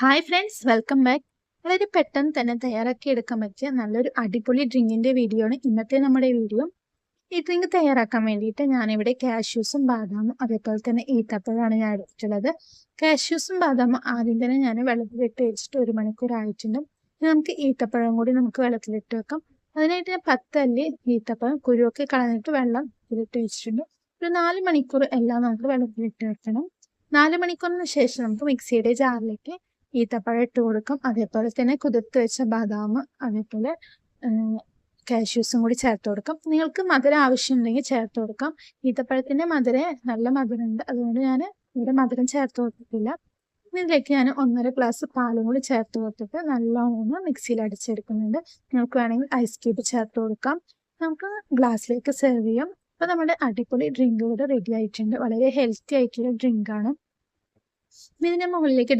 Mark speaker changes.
Speaker 1: Hi friends, welcome back. വളരെ പെട്ടെന്ന് തന്നെ തയ്യാറാക്കി എടുക്കാൻ പറ്റിയ നല്ലൊരു അടിപൊളി ഡ്രിങ്കിന്റെ വീഡിയോ ആണ് ഇന്നത്തെ നമ്മുടെ വീഡിയോ. ഈ ഡ്രിങ്ക് തയ്യാറാക്കാൻ വേണ്ടിയിട്ട് ഞാനിവിടെ കാഷ്യൂസും ബാദാമും അതേപോലെ തന്നെ ഈത്തപ്പഴമാണ് ഞാൻ എടുത്തിട്ടുള്ളത്. കാഷ്യൂസും ബാദാമും ആദ്യം തന്നെ ഞാൻ വെള്ളത്തിലിട്ട് വെച്ചിട്ട് 1 മണിക്കൂർ ആയിട്ടുണ്ട്. ഇനി നമുക്ക് ഈത്തപ്പഴം കൂടി നമുക്ക് വെള്ളത്തിലിട്ട് വെക്കാം. അതിനായിട്ട് ഞാൻ 10 അല്ലി ഈത്തപ്പഴം കുരുവൊക്കെ കളഞ്ഞിട്ട് വെള്ളം ഇതിലിട്ട് വെച്ചിട്ടുണ്ട്. ഒരു 4 മണിക്കൂർ എല്ലാം നമുക്ക് വെള്ളത്തിലിട്ട് വെക്കണം. 4 മണിക്കൂറിന് ശേഷം നമുക്ക് മിക്സിയുടെ ജാറിലേക്ക് ഈത്തപ്പഴം ഇട്ട് കൊടുക്കാം. അതേപോലെ തന്നെ കുതിർത്ത് വെച്ച ബാദാം അതേപോലെ കാഷ്യൂസും കൂടി ചേർത്ത് കൊടുക്കാം. നിങ്ങൾക്ക് മധുരം ആവശ്യമുണ്ടെങ്കിൽ ചേർത്ത് കൊടുക്കാം. ഈത്തപ്പഴത്തിൻ്റെ മധുരം നല്ല മധുരമുണ്ട്, അതുകൊണ്ട് ഞാൻ ഇവിടെ മധുരം ചേർത്ത് കൊടുത്തിട്ടില്ല. ഇതിലേക്ക് ഞാൻ 1.5 ഗ്ലാസ് പാലും കൂടി ചേർത്ത് കൊടുത്തിട്ട് നല്ലോണം മിക്സിയിൽ അടിച്ചെടുക്കുന്നുണ്ട്. നിങ്ങൾക്ക് വേണമെങ്കിൽ ഐസ് ക്യൂബ് ചേർത്ത് കൊടുക്കാം. നമുക്ക് ഗ്ലാസ്സിലേക്ക് സെർവ് ചെയ്യാം. അപ്പോൾ നമ്മുടെ അടിപൊളി ഡ്രിങ്ക് ഇവിടെ റെഡി ആയിട്ടുണ്ട്. വളരെ ഹെൽത്തി ആയിട്ടുള്ള ഡ്രിങ്കാണ്. ഇതിൻ്റെ മുകളിലേക്ക്